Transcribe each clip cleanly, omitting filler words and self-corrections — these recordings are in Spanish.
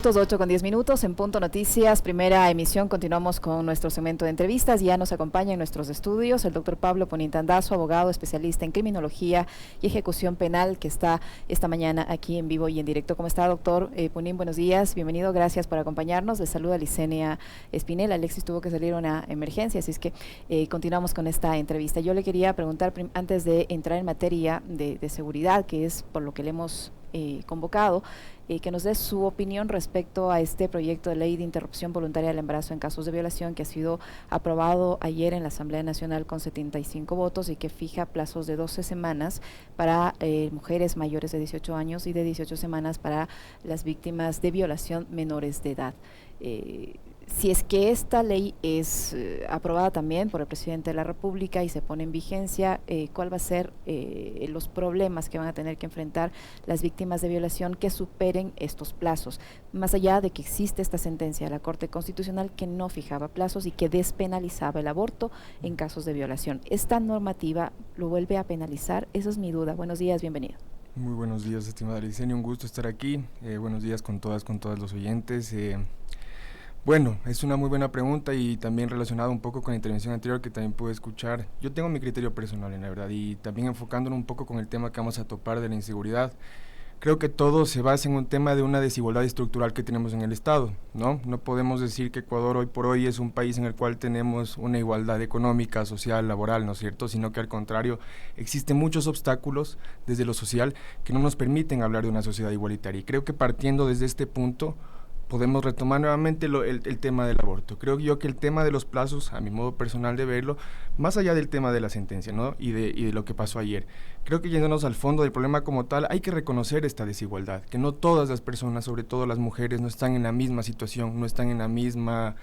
8:10 en Punto Noticias, primera emisión. Continuamos con nuestro segmento de entrevistas. Ya nos acompaña en nuestros estudios el doctor Pablo Punin Tandazo, abogado especialista en criminología y ejecución penal, que está esta mañana aquí en vivo y en directo. ¿Cómo está, doctor Punin? Buenos días, bienvenido, gracias por acompañarnos. Les saluda Licenia Espinel. Alexis tuvo que salir a una emergencia, así es que continuamos con esta entrevista. Yo le quería preguntar, antes de entrar en materia de seguridad, que es por lo que le hemos convocado, que nos dé su opinión respecto a este proyecto de ley de interrupción voluntaria del embarazo en casos de violación que ha sido aprobado ayer en la Asamblea Nacional con 75 votos y que fija plazos de 12 semanas para mujeres mayores de 18 años y de 18 semanas para las víctimas de violación menores de edad. Si es que esta ley es aprobada también por el presidente de la República y se pone en vigencia, ¿cuál va a ser los problemas que van a tener que enfrentar las víctimas de violación que superen estos plazos? Más allá de que existe esta sentencia de la Corte Constitucional que no fijaba plazos y que despenalizaba el aborto en casos de violación. ¿Esta normativa lo vuelve a penalizar? Esa es mi duda. Buenos días, bienvenido. Muy buenos días, estimada Licenia, un gusto estar aquí. Buenos días con todos los oyentes. Bueno, es una muy buena pregunta y también relacionado un poco con la intervención anterior que también pude escuchar. Yo tengo mi criterio personal, en la verdad, y también enfocándonos un poco con el tema que vamos a topar de la inseguridad. Creo que todo se basa en un tema de una desigualdad estructural que tenemos en el Estado, ¿no? No podemos decir que Ecuador hoy por hoy es un país en el cual tenemos una igualdad económica, social, laboral, ¿no es cierto? Sino que al contrario, existen muchos obstáculos desde lo social que no nos permiten hablar de una sociedad igualitaria. Y creo que partiendo desde este punto, podemos retomar nuevamente el tema del aborto. Creo yo que el tema de los plazos, a mi modo personal de verlo, más allá del tema de la sentencia, ¿no? y de lo que pasó ayer, creo que yéndonos al fondo del problema como tal, hay que reconocer esta desigualdad, que no todas las personas, sobre todo las mujeres, no están en la misma situación, no están en la misma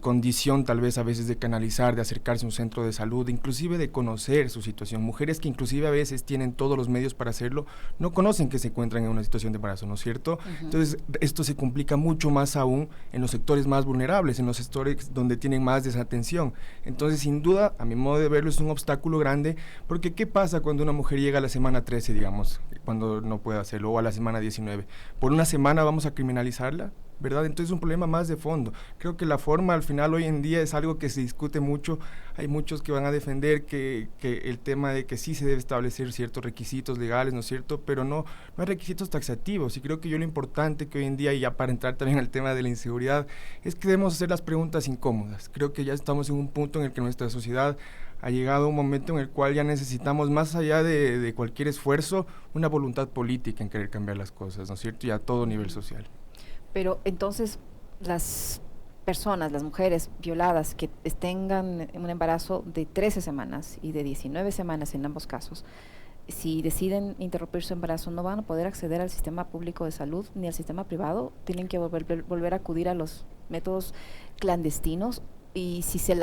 condición tal vez a veces de canalizar, de acercarse a un centro de salud, inclusive de conocer su situación. Mujeres que inclusive a veces tienen todos los medios para hacerlo, no conocen que se encuentran en una situación de embarazo, ¿no es cierto? Entonces, esto se complica mucho más aún en los sectores más vulnerables, en los sectores donde tienen más desatención. Entonces, sin duda, a mi modo de verlo, es un obstáculo grande, porque ¿qué pasa cuando una mujer llega a la semana 13, digamos, cuando no puede hacerlo, o a la semana 19? ¿Por una semana vamos a criminalizarla? ¿Verdad? Entonces es un problema más de fondo. Creo que la forma al final hoy en día es algo que se discute mucho. Hay muchos que van a defender que el tema de que sí se debe establecer ciertos requisitos legales, ¿no es cierto? Pero no hay requisitos taxativos, y creo que yo lo importante que hoy en día, y ya para entrar también al tema de la inseguridad, es que debemos hacer las preguntas incómodas. Creo que ya estamos en un punto en el que nuestra sociedad ha llegado a un momento en el cual ya necesitamos, más allá de cualquier esfuerzo, una voluntad política en querer cambiar las cosas, ¿no es cierto? Y a todo nivel social. Pero entonces las personas, las mujeres violadas que tengan un embarazo de 13 semanas y de 19 semanas en ambos casos, si deciden interrumpir su embarazo, no van a poder acceder al sistema público de salud ni al sistema privado, tienen que volver a acudir a los métodos clandestinos, y si se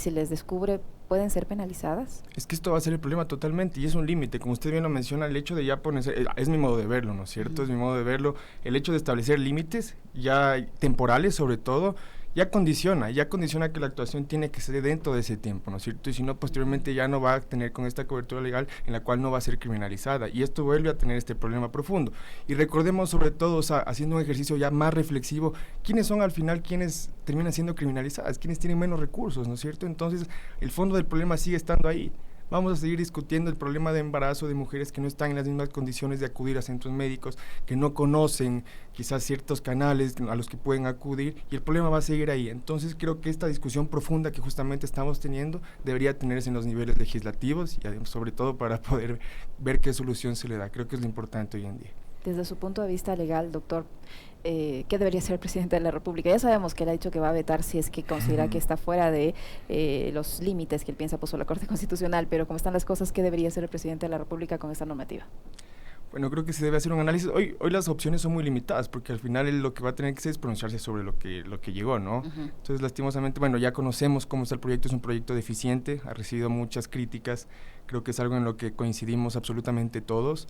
les descubre, ¿pueden ser penalizadas? Es que esto va a ser el problema totalmente, y es un límite, como usted bien lo menciona, el hecho de ya ponerse, es mi modo de verlo, ¿no es cierto? Es mi modo de verlo, el hecho de establecer límites, ya temporales sobre todo, ya condiciona que la actuación tiene que ser dentro de ese tiempo, ¿no es cierto? Y si no, posteriormente ya no va a tener con esta cobertura legal en la cual no va a ser criminalizada, y esto vuelve a tener este problema profundo. Y recordemos sobre todo, o sea, haciendo un ejercicio ya más reflexivo, ¿quiénes son al final quienes terminan siendo criminalizadas? ¿Quiénes tienen menos recursos, ¿no es cierto? Entonces, el fondo del problema sigue estando ahí. Vamos a seguir discutiendo el problema de embarazo de mujeres que no están en las mismas condiciones de acudir a centros médicos, que no conocen quizás ciertos canales a los que pueden acudir, y el problema va a seguir ahí. Entonces creo que esta discusión profunda que justamente estamos teniendo debería tenerse en los niveles legislativos, y sobre todo para poder ver qué solución se le da. Creo que es lo importante hoy en día. Desde su punto de vista legal, doctor, ¿qué debería ser el presidente de la República? Ya sabemos que él ha dicho que va a vetar si es que considera que está fuera de los límites que él piensa puso la Corte Constitucional, pero como están las cosas, ¿qué debería ser el presidente de la República con esta normativa? Bueno, creo que se debe hacer un análisis. Hoy las opciones son muy limitadas, porque al final él lo que va a tener que hacer es pronunciarse sobre lo que llegó, ¿no? Entonces, lastimosamente, bueno, ya conocemos cómo está el proyecto, es un proyecto deficiente, ha recibido muchas críticas, creo que es algo en lo que coincidimos absolutamente todos,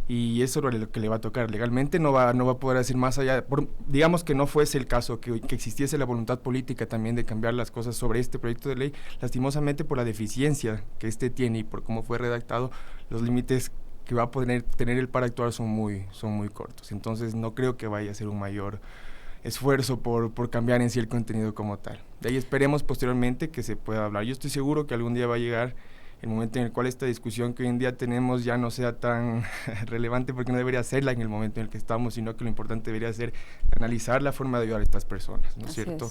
y eso es lo que le va a tocar. Legalmente no va a poder hacer más allá, digamos que no fuese el caso, que existiese la voluntad política también de cambiar las cosas sobre este proyecto de ley, lastimosamente por la deficiencia que tiene y por cómo fue redactado, los límites que va a poder tener él para actuar son muy cortos. Entonces no creo que vaya a ser un mayor esfuerzo por cambiar en sí el contenido como tal. De ahí esperemos posteriormente que se pueda hablar. Yo estoy seguro que algún día va a llegar el momento en el cual esta discusión que hoy en día tenemos ya no sea tan relevante, porque no debería serla en el momento en el que estamos, sino que lo importante debería ser analizar la forma de ayudar a estas personas, ¿no es cierto?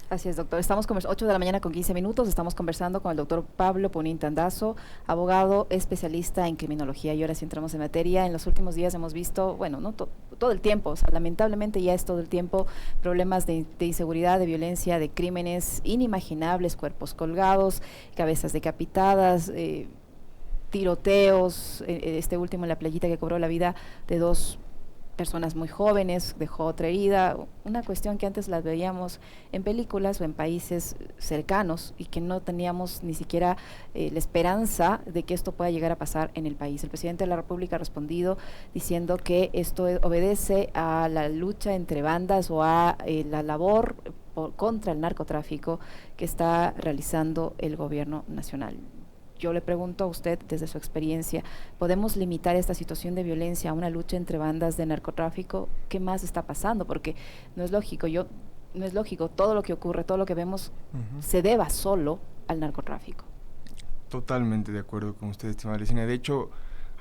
Así es, doctor. Estamos 8 de la mañana con 15 minutos. Estamos conversando con el doctor Pablo Ponín Tandazo, abogado especialista en criminología. Y ahora sí entramos en materia. En los últimos días hemos visto, bueno, no todo el tiempo, o sea, lamentablemente ya es todo el tiempo, problemas de inseguridad, de violencia, de crímenes inimaginables, cuerpos colgados, cabezas decapitadas, tiroteos, este último en la playita que cobró la vida de 2 personas muy jóvenes, dejó otra herida, una cuestión que antes las veíamos en películas o en países cercanos y que no teníamos ni siquiera la esperanza de que esto pueda llegar a pasar en el país. El presidente de la República ha respondido diciendo que esto obedece a la lucha entre bandas o a la labor contra el narcotráfico que está realizando el gobierno nacional. Yo le pregunto a usted, desde su experiencia, ¿podemos limitar esta situación de violencia a una lucha entre bandas de narcotráfico? ¿Qué más está pasando? Porque no es lógico, todo lo que ocurre, todo lo que vemos, se deba solo al narcotráfico. Totalmente de acuerdo con usted, estimada Lecina. De hecho,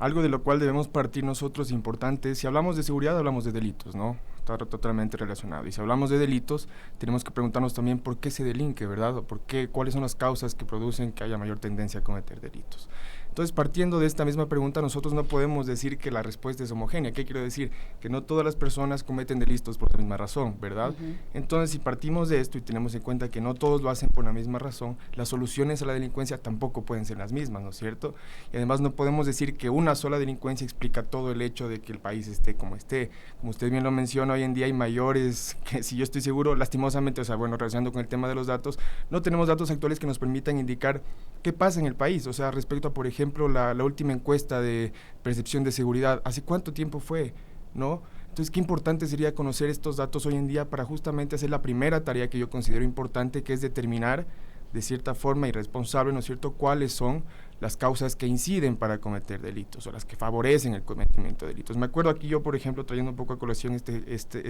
algo de lo cual debemos partir nosotros importante, si hablamos de seguridad, hablamos de delitos, ¿no? Está totalmente relacionado. Y si hablamos de delitos, tenemos que preguntarnos también por qué se delinque, ¿verdad? O cuáles son las causas que producen que haya mayor tendencia a cometer delitos. Entonces, partiendo de esta misma pregunta, nosotros no podemos decir que la respuesta es homogénea. ¿Qué quiero decir? Que no todas las personas cometen delitos por la misma razón, ¿verdad? Entonces, si partimos de esto y tenemos en cuenta que no todos lo hacen por la misma razón, las soluciones a la delincuencia tampoco pueden ser las mismas, ¿no es cierto? Y además no podemos decir que una sola delincuencia explica todo el hecho de que el país esté como esté. Como usted bien lo menciona, hoy en día hay mayores, que si yo estoy seguro, lastimosamente, o sea, bueno, relacionando con el tema de los datos, no tenemos datos actuales que nos permitan indicar qué pasa en el país, o sea, respecto a, por ejemplo, la última encuesta de percepción de seguridad, ¿hace cuánto tiempo fue? ¿No? Entonces, qué importante sería conocer estos datos hoy en día para justamente hacer la primera tarea que yo considero importante, que es determinar de cierta forma irresponsable, ¿no es cierto?, cuáles son las causas que inciden para cometer delitos o las que favorecen el cometimiento de delitos. Me acuerdo aquí yo, por ejemplo, trayendo un poco a colación estas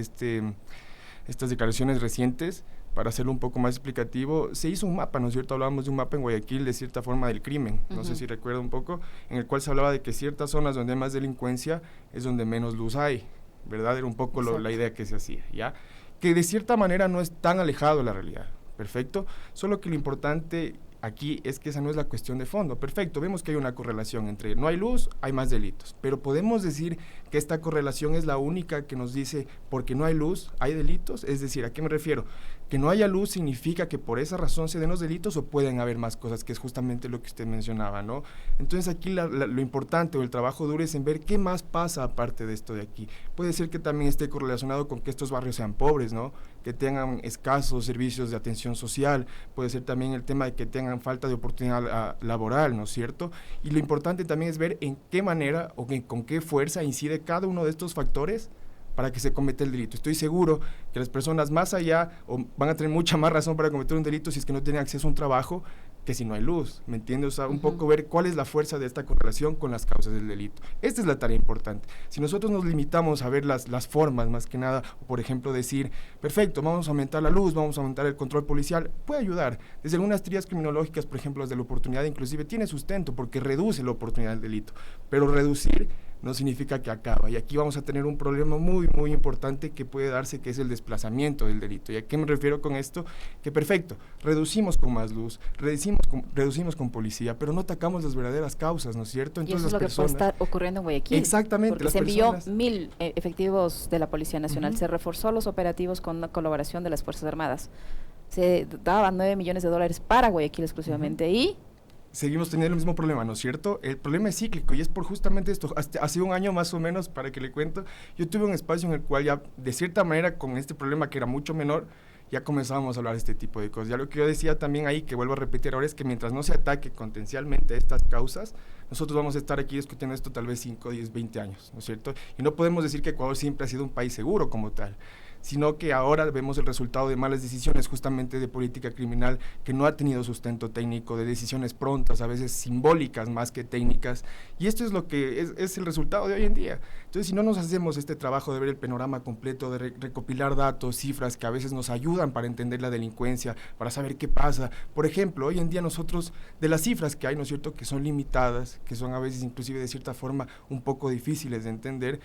declaraciones recientes, para hacerlo un poco más explicativo, se hizo un mapa, ¿no es cierto? Hablábamos de un mapa en Guayaquil de cierta forma del crimen, no sé si recuerda un poco, en el cual se hablaba de que ciertas zonas donde hay más delincuencia es donde menos luz hay, ¿verdad? Era un poco la idea que se hacía, ¿ya? Que de cierta manera no es tan alejado de la realidad, ¿perfecto? Solo que lo importante aquí es que esa no es la cuestión de fondo. Perfecto, vemos que hay una correlación entre no hay luz, hay más delitos, pero podemos decir que esta correlación es la única que nos dice porque no hay luz, hay delitos. Es decir, ¿a qué me refiero? Que no haya luz significa que por esa razón se den los delitos o pueden haber más cosas, que es justamente lo que usted mencionaba, ¿no? Entonces aquí lo importante o el trabajo duro es en ver qué más pasa aparte de esto de aquí. Puede ser que también esté correlacionado con que estos barrios sean pobres, ¿no? Que tengan escasos servicios de atención social, puede ser también el tema de que tengan falta de oportunidad laboral, ¿no es cierto? Y lo importante también es ver en qué manera o con qué fuerza incide cada uno de estos factores para que se cometa el delito. Estoy seguro que las personas más allá van a tener mucha más razón para cometer un delito si es que no tienen acceso a un trabajo que si no hay luz, ¿me entiendes? O sea, un poco ver cuál es la fuerza de esta correlación con las causas del delito. Esta es la tarea importante. Si nosotros nos limitamos a ver las formas, más que nada, o por ejemplo decir, perfecto, vamos a aumentar la luz, vamos a aumentar el control policial, puede ayudar. Desde algunas teorías criminológicas, por ejemplo, las de la oportunidad, inclusive tiene sustento porque reduce la oportunidad del delito, pero reducir no significa que acaba. Y aquí vamos a tener un problema muy, muy importante que puede darse, que es el desplazamiento del delito. ¿Y a qué me refiero con esto? Que perfecto, reducimos con más luz, reducimos con policía, pero no atacamos las verdaderas causas, ¿no es cierto? Entonces, y eso es lo que puede estar ocurriendo en Guayaquil. Exactamente. Porque se envió 1,000 efectivos de la Policía Nacional, se reforzó los operativos con la colaboración de las Fuerzas Armadas. Se daban $9 millones para Guayaquil exclusivamente y seguimos teniendo el mismo problema, ¿no es cierto? El problema es cíclico y es por justamente esto. Hace un año más o menos, para que le cuento, yo tuve un espacio en el cual ya, de cierta manera, con este problema que era mucho menor, ya comenzábamos a hablar de este tipo de cosas. Ya lo que yo decía también ahí, que vuelvo a repetir ahora, es que mientras no se ataque contencialmente a estas causas, nosotros vamos a estar aquí discutiendo esto tal vez 5, 10, 20 años, ¿no es cierto? Y no podemos decir que Ecuador siempre ha sido un país seguro como tal. sino que ahora vemos el resultado de malas decisiones, justamente de política criminal que no ha tenido sustento técnico, de decisiones prontas, a veces simbólicas más que técnicas, y esto es lo que es el resultado de hoy en día. Entonces, si no nos hacemos este trabajo de ver el panorama completo, de recopilar datos, cifras que a veces nos ayudan para entender la delincuencia, para saber qué pasa. Por ejemplo, hoy en día nosotros, de las cifras que hay, ¿no es cierto?, que son limitadas, que son a veces inclusive de cierta forma un poco difíciles de entender,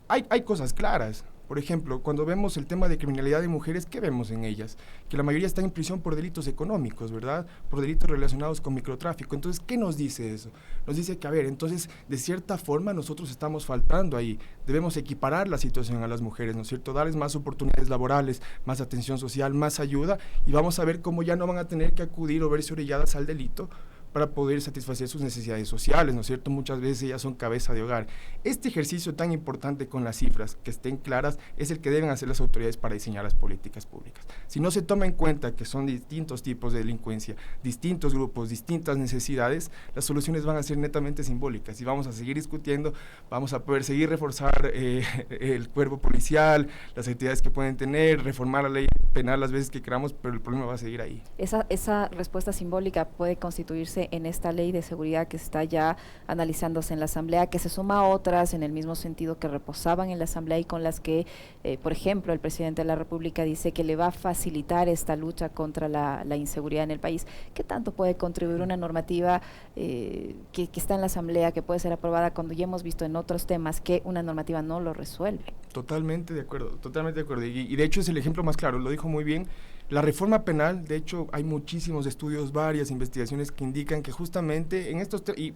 hay cosas claras. Por ejemplo, cuando vemos el tema de criminalidad de mujeres, ¿qué vemos en ellas? Que la mayoría está en prisión por delitos económicos, ¿verdad? Por delitos relacionados con microtráfico. Entonces, ¿qué nos dice eso? Nos dice que, a ver, entonces, de cierta forma nosotros estamos faltando ahí. Debemos equiparar la situación a las mujeres, ¿no es cierto? Darles más oportunidades laborales, más atención social, más ayuda, y vamos a ver cómo ya no van a tener que acudir o verse orilladas al delito para poder satisfacer sus necesidades sociales, ¿no es cierto? Muchas veces ellas son cabeza de hogar. Este ejercicio tan importante con las cifras, que estén claras, es el que deben hacer las autoridades para diseñar las políticas públicas. Si no se toma en cuenta que son distintos tipos de delincuencia, distintos grupos, distintas necesidades, las soluciones van a ser netamente simbólicas y vamos a seguir discutiendo, vamos a poder seguir reforzar el cuerpo policial, las actividades que pueden tener, reformar la ley penal las veces que queramos, pero el problema va a seguir ahí. Esa respuesta simbólica puede constituirse en esta ley de seguridad que está ya analizándose en la Asamblea, que se suma a otras en el mismo sentido que reposaban en la Asamblea y con las que, por ejemplo, el presidente de la República dice que le va a facilitar esta lucha contra la inseguridad en el país. ¿Qué tanto puede contribuir una normativa que está en la Asamblea, que puede ser aprobada cuando ya hemos visto en otros temas que una normativa no lo resuelve? Totalmente de acuerdo, totalmente de acuerdo. Y de hecho es el ejemplo más claro, lo dijo muy bien. La reforma penal, de hecho, hay muchísimos estudios, varias investigaciones que indican que justamente en estos, y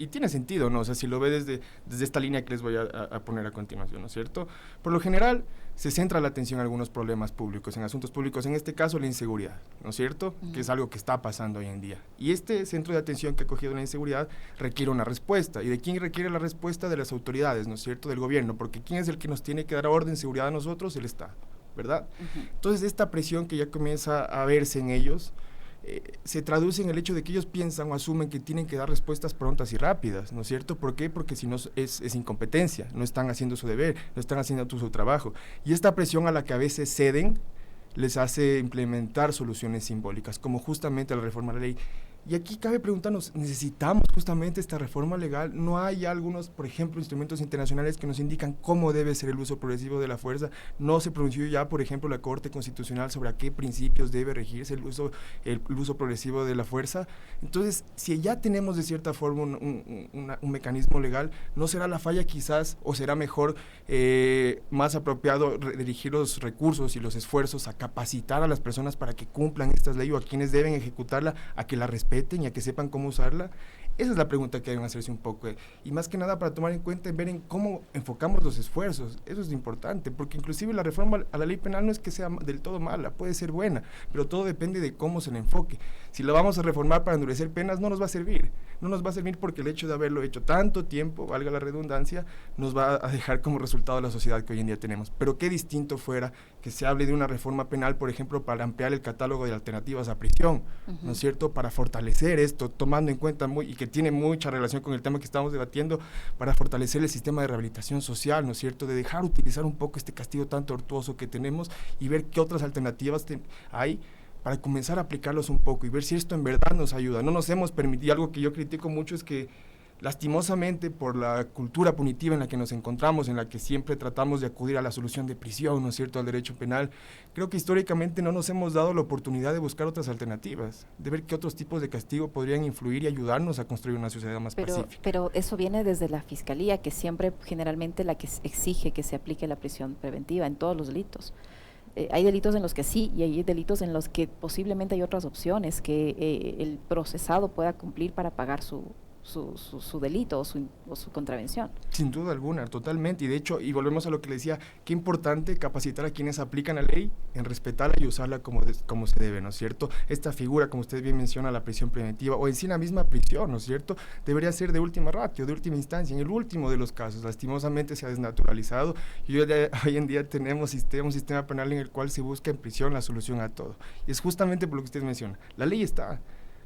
tiene sentido, ¿no? O sea, si lo ve desde esta línea que les voy a poner a continuación, ¿no es cierto? Por lo general, se centra la atención en algunos problemas públicos, en asuntos públicos, en este caso la inseguridad, ¿no es cierto? Que es algo que está pasando hoy en día. Y este centro de atención que ha cogido la inseguridad requiere una respuesta. ¿Y de quién requiere la respuesta? De las autoridades, ¿no es cierto? Del gobierno, porque ¿quién es el que nos tiene que dar orden de seguridad a nosotros? El Estado, ¿verdad? Entonces, esta presión que ya comienza a verse en ellos, se traduce en el hecho de que ellos piensan o asumen que tienen que dar respuestas prontas y rápidas, ¿no es cierto? ¿Por qué? Porque si no es incompetencia, no están haciendo su deber, no están haciendo su trabajo. Y esta presión a la que a veces ceden les hace implementar soluciones simbólicas, como justamente la reforma de la ley. Y aquí cabe preguntarnos, ¿necesitamos justamente esta reforma legal? ¿No hay algunos, por ejemplo, instrumentos internacionales que nos indican cómo debe ser el uso progresivo de la fuerza? ¿No se pronunció ya, por ejemplo, la Corte Constitucional sobre a qué principios debe regirse el uso progresivo de la fuerza? Entonces, si ya tenemos de cierta forma un mecanismo legal, ¿no será la falla quizás, o será mejor, más apropiado dirigir los recursos y los esfuerzos a capacitar a las personas para que cumplan estas leyes, o a quienes deben ejecutarla, a que la respeten y a que sepan cómo usarla? Esa es la pregunta que deben hacerse un poco, y más que nada para tomar en cuenta, ver en cómo enfocamos los esfuerzos. Eso es importante, porque inclusive la reforma a la ley penal no es que sea del todo mala, puede ser buena, pero todo depende de cómo se le enfoque. Si la vamos a reformar para endurecer penas, no nos va a servir, porque el hecho de haberlo hecho tanto tiempo, valga la redundancia, nos va a dejar como resultado la sociedad que hoy en día tenemos. Pero qué distinto fuera que se hable de una reforma penal, por ejemplo, para ampliar el catálogo de alternativas a prisión, ¿no es cierto?, para fortalecer esto, tomando en cuenta y que tiene mucha relación con el tema que estamos debatiendo, para fortalecer el sistema de rehabilitación social, ¿no es cierto?, de dejar utilizar un poco este castigo tan tortuoso que tenemos y ver qué otras alternativas hay para comenzar a aplicarlos un poco y ver si esto en verdad nos ayuda. No nos hemos permitido, algo que yo critico mucho es que lastimosamente por la cultura punitiva en la que nos encontramos, en la que siempre tratamos de acudir a la solución de prisión, ¿no es cierto?, al derecho penal, creo que históricamente no nos hemos dado la oportunidad de buscar otras alternativas, de ver qué otros tipos de castigo podrían influir y ayudarnos a construir una sociedad más pacífica. Pero eso viene desde la Fiscalía, que siempre generalmente la que exige que se aplique la prisión preventiva en todos los delitos. Hay delitos en los que sí y hay delitos en los que posiblemente hay otras opciones que el procesado pueda cumplir para pagar su delito o su contravención. Sin duda alguna, totalmente, y de hecho, y volvemos a lo que le decía, qué importante capacitar a quienes aplican la ley en respetarla y usarla como se debe, ¿no es cierto? Esta figura, como usted bien menciona, la prisión preventiva, o en sí la misma prisión, ¿no es cierto?, debería ser de última ratio, de última instancia, en el último de los casos. Lastimosamente se ha desnaturalizado, y hoy en día tenemos un sistema penal en el cual se busca en prisión la solución a todo, y es justamente por lo que usted menciona, la ley está,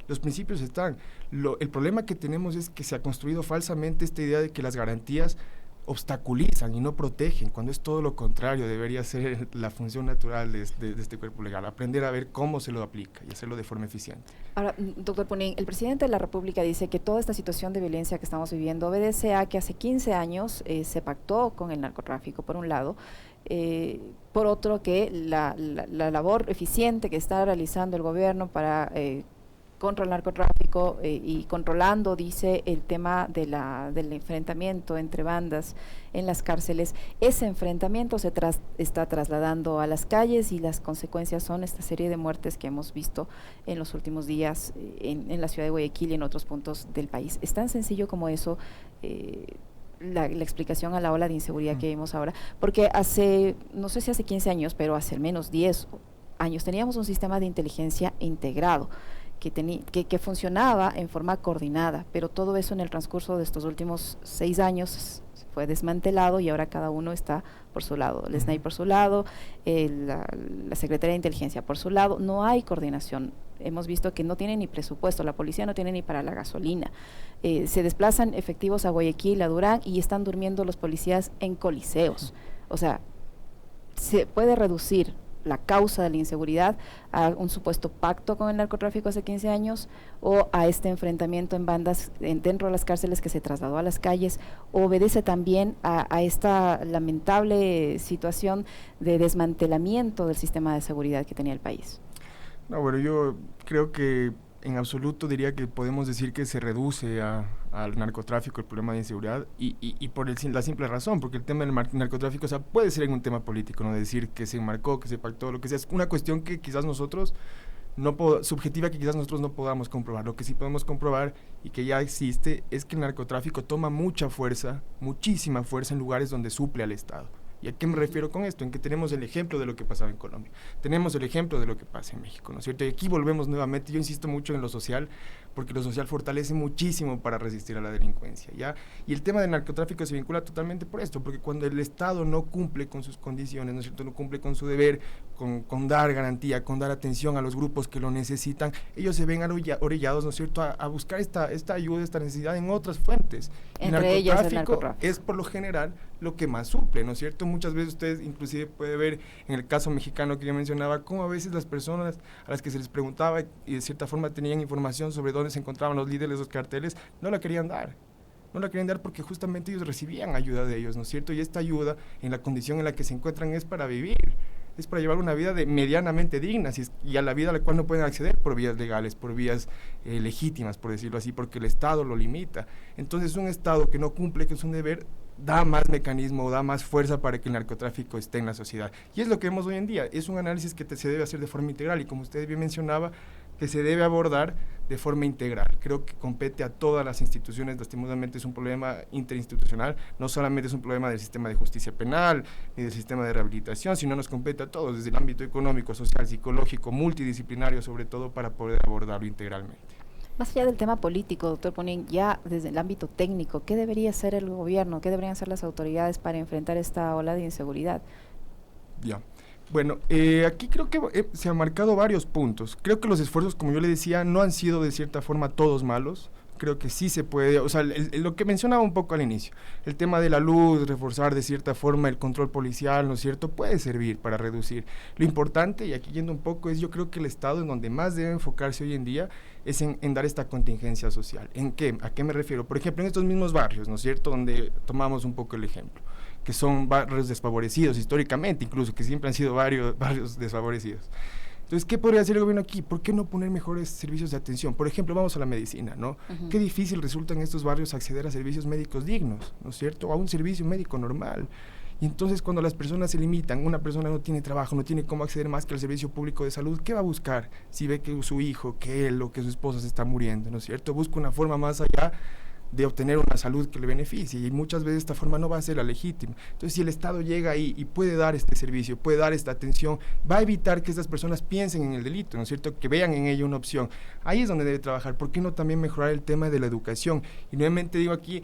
los principios están. El problema que tenemos es que se ha construido falsamente esta idea de que las garantías obstaculizan y no protegen, cuando es todo lo contrario, debería ser la función natural de este cuerpo legal, aprender a ver cómo se lo aplica y hacerlo de forma eficiente. Ahora, doctor Punin, el presidente de la República dice que toda esta situación de violencia que estamos viviendo obedece a que hace 15 años se pactó con el narcotráfico, por un lado, por otro que la labor eficiente que está realizando el gobierno para contra el narcotráfico y controlando, dice, el tema del enfrentamiento entre bandas en las cárceles. Ese enfrentamiento se está trasladando a las calles y las consecuencias son esta serie de muertes que hemos visto en los últimos días en la ciudad de Guayaquil y en otros puntos del país. ¿Es tan sencillo como eso? La explicación a la ola de inseguridad que vimos ahora, porque hace, no sé si hace 15 años, pero hace al menos 10 años teníamos un sistema de inteligencia integrado que funcionaba en forma coordinada, pero todo eso en el transcurso de estos últimos 6 años fue desmantelado y ahora cada uno está por su lado, el SNAI por su lado, la Secretaría de Inteligencia por su lado, no hay coordinación. Hemos visto que no tiene ni presupuesto, la policía no tiene ni para la gasolina. Se desplazan efectivos a Guayaquil, a Durán, y están durmiendo los policías en coliseos. O sea, se puede reducir la causa de la inseguridad a un supuesto pacto con el narcotráfico hace 15 años o a este enfrentamiento en bandas dentro de las cárceles que se trasladó a las calles, o obedece también a esta lamentable situación de desmantelamiento del sistema de seguridad que tenía el país. No, bueno, yo creo que en absoluto diría que podemos decir que se reduce al narcotráfico el problema de inseguridad y por la simple razón, porque el tema del narcotráfico, o sea, puede ser en un tema político, no decir que se enmarcó, que se pactó, lo que sea, es una cuestión que quizás nosotros subjetiva, que quizás nosotros no podamos comprobar. Lo que sí podemos comprobar y que ya existe es que el narcotráfico toma mucha fuerza, muchísima fuerza en lugares donde suple al Estado. ¿Y a qué me refiero con esto? En que tenemos el ejemplo de lo que pasaba en Colombia, tenemos el ejemplo de lo que pasa en México, ¿no es cierto? Y aquí volvemos nuevamente, yo insisto mucho en lo social, porque lo social fortalece muchísimo para resistir a la delincuencia, ¿ya? Y el tema del narcotráfico se vincula totalmente por esto, porque cuando el Estado no cumple con sus condiciones, ¿no es cierto?, no cumple con su deber, con dar garantía, con dar atención a los grupos que lo necesitan, ellos se ven orillados, ¿no es cierto?, a buscar esta ayuda, esta necesidad en otras fuentes. Entre ellas el narcotráfico. Es por lo general lo que más suple, ¿no es cierto? Muchas veces ustedes inclusive puede ver en el caso mexicano que yo mencionaba, cómo a veces las personas a las que se les preguntaba y de cierta forma tenían información sobre dónde se encontraban los líderes de los carteles, no la querían dar porque justamente ellos recibían ayuda de ellos, ¿no es cierto? Y esta ayuda, en la condición en la que se encuentran, es para vivir, es para llevar una vida medianamente digna, y a la vida a la cual no pueden acceder por vías legales, por vías legítimas, por decirlo así, porque el Estado lo limita. Entonces un Estado que no cumple con su deber da más mecanismo, da más fuerza para que el narcotráfico esté en la sociedad. Y es lo que vemos hoy en día, es un análisis que se debe hacer de forma integral y, como usted bien mencionaba, que se debe abordar de forma integral. Creo que compete a todas las instituciones. Lastimosamente es un problema interinstitucional, no solamente es un problema del sistema de justicia penal ni del sistema de rehabilitación, sino nos compete a todos, desde el ámbito económico, social, psicológico, multidisciplinario, sobre todo, para poder abordarlo integralmente. Más allá del tema político, doctor Punin, ya desde el ámbito técnico, ¿qué debería hacer el gobierno? ¿Qué deberían hacer las autoridades para enfrentar esta ola de inseguridad? Ya. Bueno, aquí creo que se han marcado varios puntos. Creo que los esfuerzos, como yo le decía, no han sido de cierta forma todos malos. Creo que sí se puede, o sea, lo que mencionaba un poco al inicio, el tema de la luz, reforzar de cierta forma el control policial, ¿no es cierto?, puede servir para reducir. Lo importante, y aquí yendo un poco, es yo creo que el Estado en donde más debe enfocarse hoy en día es en dar esta contingencia social. ¿En qué? ¿A qué me refiero? Por ejemplo, en estos mismos barrios, ¿no es cierto?, donde tomamos un poco el ejemplo, que son barrios desfavorecidos históricamente, incluso, que siempre han sido barrios desfavorecidos. Entonces, ¿qué podría hacer el gobierno aquí? ¿Por qué no poner mejores servicios de atención? Por ejemplo, vamos a la medicina, ¿no? Qué difícil resulta en estos barrios acceder a servicios médicos dignos, ¿no es cierto?, o a un servicio médico normal. Y entonces, cuando las personas se limitan, una persona no tiene trabajo, no tiene cómo acceder más que al servicio público de salud, ¿qué va a buscar si ve que su hijo, que él o que su esposa se está muriendo, ¿no es cierto? Busca una forma más allá de obtener una salud que le beneficie, y muchas veces esta forma no va a ser la legítima. Entonces, si el Estado llega ahí y puede dar este servicio, puede dar esta atención, va a evitar que estas personas piensen en el delito, ¿no es cierto?, que vean en ello una opción. Ahí es donde debe trabajar. ¿Por qué no también mejorar el tema de la educación? Y nuevamente digo aquí,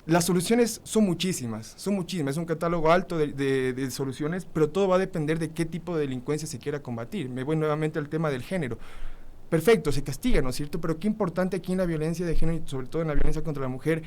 las soluciones son muchísimas, es un catálogo alto de soluciones, pero todo va a depender de qué tipo de delincuencia se quiera combatir. Me voy nuevamente al tema del género. Perfecto, se castiga, ¿no es cierto? Pero qué importante aquí en la violencia de género y sobre todo en la violencia contra la mujer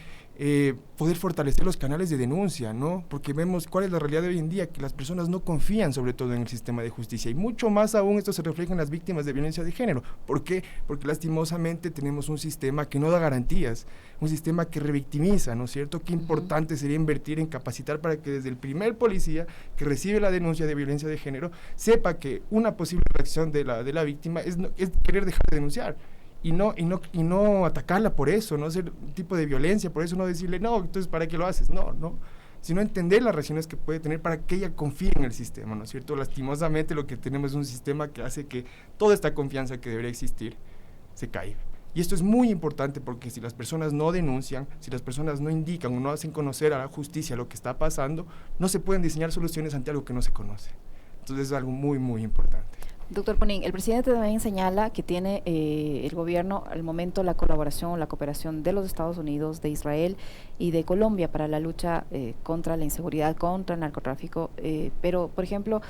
poder fortalecer los canales de denuncia, ¿no? Porque vemos cuál es la realidad de hoy en día, que las personas no confían sobre todo en el sistema de justicia, y mucho más aún esto se refleja en las víctimas de violencia de género. ¿Por qué? Porque lastimosamente tenemos un sistema que no da garantías, un sistema que revictimiza, ¿no es cierto? Qué importante sería invertir en capacitar para que desde el primer policía que recibe la denuncia de violencia de género sepa que una posible reacción de la víctima es querer dejar de denunciar. Y no atacarla por eso, no hacer un tipo de violencia, por eso no decirle, no, entonces ¿para qué lo haces? No, sino entender las reacciones que puede tener para que ella confíe en el sistema, ¿no es cierto? Lastimosamente lo que tenemos es un sistema que hace que toda esta confianza que debería existir se caiga. Y esto es muy importante porque si las personas no denuncian, si las personas no indican o no hacen conocer a la justicia lo que está pasando, no se pueden diseñar soluciones ante algo que no se conoce. Entonces es algo muy, muy importante. Doctor Ponín, el presidente también señala que tiene el gobierno al momento la colaboración, la cooperación de los Estados Unidos, de Israel y de Colombia para la lucha contra la inseguridad, contra el narcotráfico, pero, por ejemplo,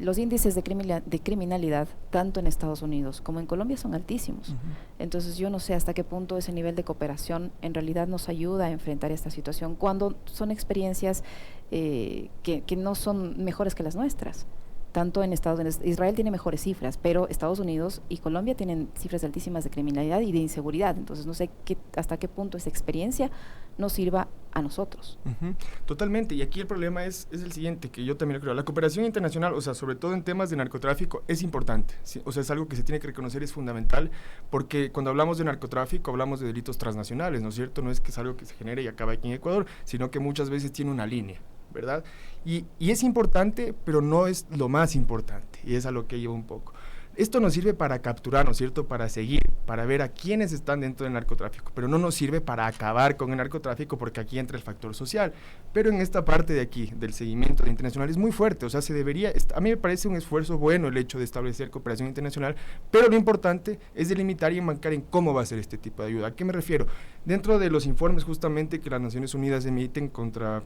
los índices de criminalidad, tanto en Estados Unidos como en Colombia, son altísimos. Entonces, yo no sé hasta qué punto ese nivel de cooperación en realidad nos ayuda a enfrentar esta situación cuando son experiencias que no son mejores que las nuestras. Tanto en Estados Unidos, Israel tiene mejores cifras, pero Estados Unidos y Colombia tienen cifras altísimas de criminalidad y de inseguridad. Entonces no sé hasta qué punto esa experiencia nos sirva a nosotros. Totalmente, y aquí el problema es el siguiente, que yo también lo creo. La cooperación internacional, o sea, sobre todo en temas de narcotráfico, es importante, ¿sí? O sea, es algo que se tiene que reconocer, es fundamental, porque cuando hablamos de narcotráfico hablamos de delitos transnacionales, ¿no es cierto? No es que es algo que se genere y acaba aquí en Ecuador, sino que muchas veces tiene una línea, ¿verdad? Y es importante, pero no es lo más importante, y es a lo que llevo un poco. Esto nos sirve para capturar, ¿no es cierto?, para seguir, para ver a quiénes están dentro del narcotráfico, pero no nos sirve para acabar con el narcotráfico porque aquí entra el factor social. Pero en esta parte de aquí, del seguimiento internacional, es muy fuerte, o sea, se debería, a mí me parece un esfuerzo bueno el hecho de establecer cooperación internacional, pero lo importante es delimitar y enmarcar en cómo va a ser este tipo de ayuda. ¿A qué me refiero? Dentro de los informes justamente que las Naciones Unidas emiten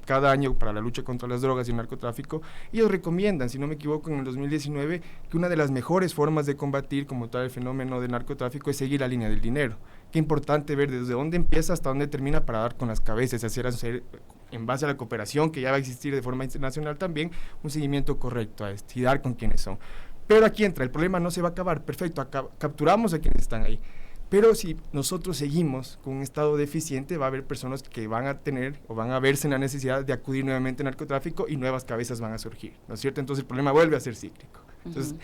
cada año para la lucha contra las drogas y el narcotráfico, ellos recomiendan, si no me equivoco, en el 2019, que una de las mejores formas de combatir como tal el fenómeno del narcotráfico es seguir la línea del dinero. Qué importante ver desde dónde empieza hasta dónde termina para dar con las cabezas, hacer en base a la cooperación que ya va a existir de forma internacional también, un seguimiento correcto a esto y dar con quiénes son. Pero aquí entra, el problema no se va a acabar, perfecto, capturamos a quienes están ahí. Pero si nosotros seguimos con un estado deficiente, va a haber personas que van a tener o van a verse en la necesidad de acudir nuevamente al narcotráfico y nuevas cabezas van a surgir, ¿no es cierto? Entonces el problema vuelve a ser cíclico. Entonces,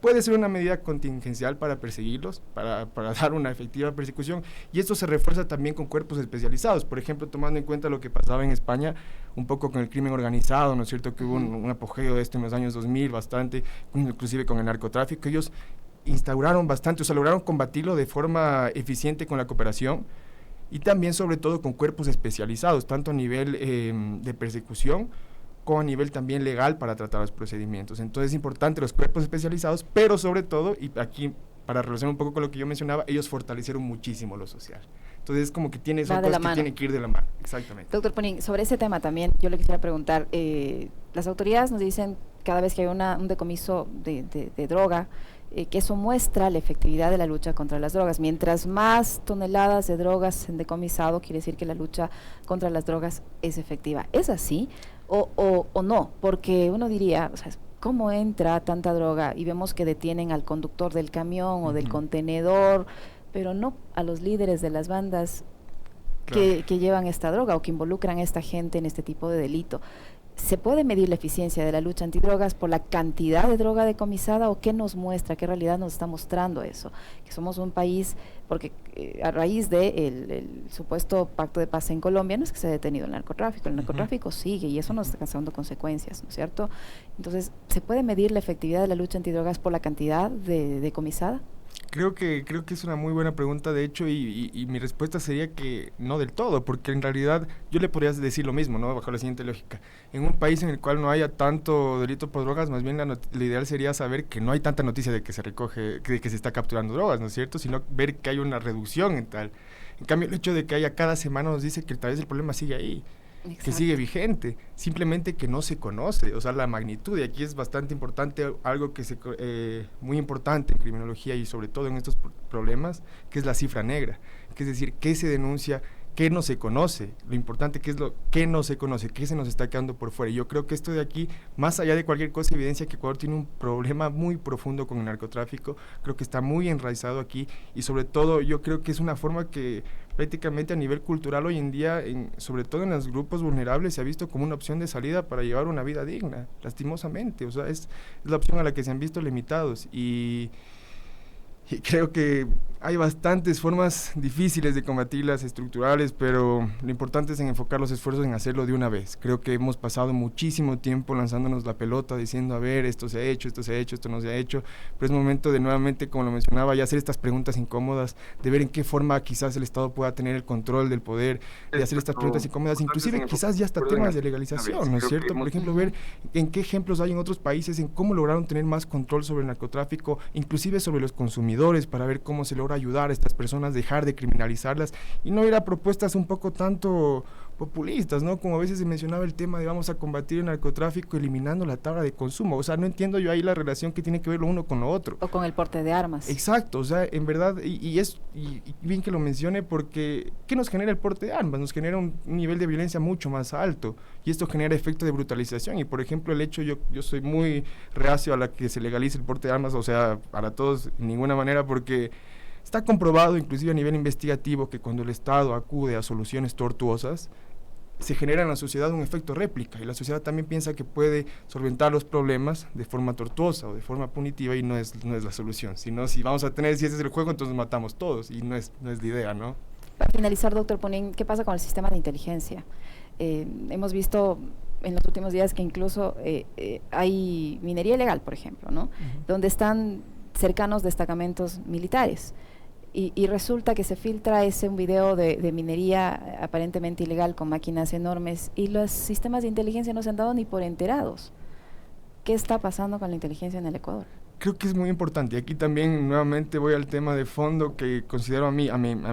puede ser una medida contingencial para perseguirlos, para dar una efectiva persecución, y esto se refuerza también con cuerpos especializados, por ejemplo, tomando en cuenta lo que pasaba en España, un poco con el crimen organizado, ¿no es cierto?, que hubo un apogeo de esto en los años 2000 bastante, inclusive con el narcotráfico. Ellos instauraron bastante, o sea, lograron combatirlo de forma eficiente con la cooperación, y también sobre todo con cuerpos especializados, tanto a nivel de persecución, como a nivel también legal para tratar los procedimientos. Entonces es importante los cuerpos especializados, pero sobre todo, y aquí para relacionar un poco con lo que yo mencionaba, ellos fortalecieron muchísimo lo social. Entonces es como que son cosas que tienen que ir de la mano. Exactamente. Doctor Ponín, sobre ese tema también yo le quisiera preguntar, las autoridades nos dicen cada vez que hay un decomiso de droga, que eso muestra la efectividad de la lucha contra las drogas. Mientras más toneladas de drogas se han decomisado, quiere decir que la lucha contra las drogas es efectiva. ¿Es así o no? Porque uno diría, o sea, ¿cómo entra tanta droga? Y vemos que detienen al conductor del camión o del contenedor, pero no a los líderes de las bandas que llevan esta droga o que involucran a esta gente en este tipo de delito. ¿Se puede medir la eficiencia de la lucha antidrogas por la cantidad de droga decomisada o qué nos muestra, qué realidad nos está mostrando eso? Que somos un país, porque a raíz del supuesto pacto de paz en Colombia no es que se ha detenido el narcotráfico sigue y eso nos está causando consecuencias, ¿no es cierto? Entonces, ¿se puede medir la efectividad de la lucha antidrogas por la cantidad de decomisada? Creo que es una muy buena pregunta, de hecho, y mi respuesta sería que no del todo, porque en realidad yo le podría decir lo mismo, ¿no?, bajo la siguiente lógica. En un país en el cual no haya tanto delito por drogas, más bien lo ideal sería saber que no hay tanta noticia de que se recoge, de que se está capturando drogas, ¿no es cierto?, sino ver que hay una reducción en tal. En cambio, el hecho de que haya cada semana nos dice que tal vez el problema sigue ahí. Exacto. Que sigue vigente, simplemente que no se conoce, o sea, la magnitud, y aquí es bastante importante, algo que muy importante en criminología y sobre todo en estos problemas, que es la cifra negra, que es decir, qué se denuncia, qué no se conoce, lo importante que es lo que no se conoce, qué se nos está quedando por fuera. Y yo creo que esto de aquí, más allá de cualquier cosa, evidencia que Ecuador tiene un problema muy profundo con el narcotráfico, creo que está muy enraizado aquí, y sobre todo yo creo que es una forma que prácticamente a nivel cultural hoy en día, sobre todo en los grupos vulnerables, se ha visto como una opción de salida para llevar una vida digna, lastimosamente. O sea, es la opción a la que se han visto limitados, y creo que hay bastantes formas difíciles de combatirlas, estructurales, pero lo importante es en enfocar los esfuerzos en hacerlo de una vez. Creo que hemos pasado muchísimo tiempo lanzándonos la pelota, diciendo, a ver, esto se ha hecho, esto se ha hecho, esto no se ha hecho, pero es momento de nuevamente, como lo mencionaba, ya hacer estas preguntas incómodas, de ver en qué forma quizás el Estado pueda tener el control del poder, de hacer estas preguntas incómodas, inclusive quizás ya hasta temas de legalización, ¿no es cierto? Por ejemplo, ver en qué ejemplos hay en otros países, en cómo lograron tener más control sobre el narcotráfico, inclusive sobre los consumidores, para ver cómo se logra ayudar a estas personas, dejar de criminalizarlas y no ir a propuestas un poco tanto populistas, ¿no? Como a veces se mencionaba el tema de vamos a combatir el narcotráfico eliminando la tabla de consumo. O sea, no entiendo yo ahí la relación que tiene que ver lo uno con lo otro. O con el porte de armas. Exacto, o sea, en verdad, y bien que lo mencione, porque ¿qué nos genera el porte de armas? Nos genera un nivel de violencia mucho más alto, y esto genera efecto de brutalización. Y por ejemplo, el hecho, yo soy muy reacio a la que se legalice el porte de armas, o sea, para todos, en ninguna manera, porque está comprobado, inclusive a nivel investigativo, que cuando el Estado acude a soluciones tortuosas, se genera en la sociedad un efecto réplica, y la sociedad también piensa que puede solventar los problemas de forma tortuosa o de forma punitiva, y no es la solución, sino si vamos a tener, si ese es el juego, entonces matamos todos, y no es la idea, ¿no? Para finalizar, doctor Ponín, ¿qué pasa con el sistema de inteligencia? Hemos visto en los últimos días que incluso hay minería ilegal, por ejemplo, ¿no? Donde están cercanos destacamentos militares. Y resulta que se filtra un video de minería aparentemente ilegal con máquinas enormes, y los sistemas de inteligencia no se han dado ni por enterados. ¿Qué está pasando con la inteligencia en el Ecuador? Creo que es muy importante, y aquí también nuevamente voy al tema de fondo que considero a mi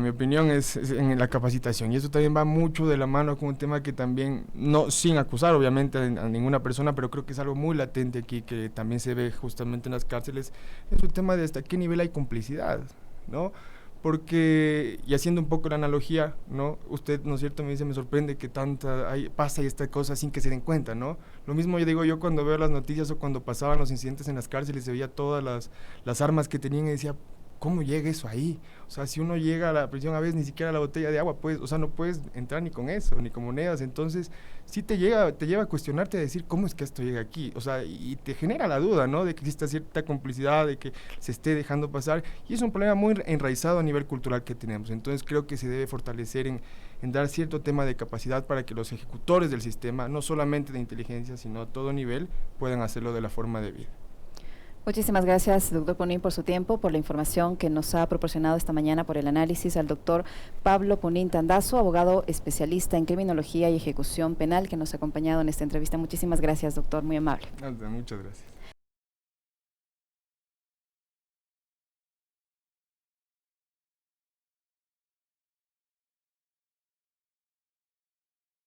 opinión es en la capacitación, y eso también va mucho de la mano con un tema que también, no sin acusar obviamente a ninguna persona, pero creo que es algo muy latente aquí, que también se ve justamente en las cárceles, es un tema de hasta qué nivel hay complicidad, ¿no? Porque, y haciendo un poco la analogía, ¿no? Usted, ¿no es cierto?, me dice, me sorprende que pasa y esta cosa sin que se den cuenta, ¿no? Lo mismo yo digo yo cuando veo las noticias o cuando pasaban los incidentes en las cárceles, se veía todas las armas que tenían y decía, ¿cómo llega eso ahí? O sea, si uno llega a la prisión a veces ni siquiera la botella de agua, pues, o sea, no puedes entrar ni con eso, ni con monedas. Entonces, sí te lleva a cuestionarte, a decir, ¿cómo es que esto llega aquí? O sea, y te genera la duda, ¿no? De que exista cierta complicidad, de que se esté dejando pasar, y es un problema muy enraizado a nivel cultural que tenemos. Entonces, creo que se debe fortalecer en dar cierto tema de capacidad para que los ejecutores del sistema, no solamente de inteligencia, sino a todo nivel, puedan hacerlo de la forma debida. Muchísimas gracias, doctor Ponín, por su tiempo, por la información que nos ha proporcionado esta mañana, por el análisis. Al doctor Pablo Ponín Tandazzo, abogado especialista en criminología y ejecución penal, que nos ha acompañado en esta entrevista. Muchísimas gracias, doctor, muy amable. Muchas gracias.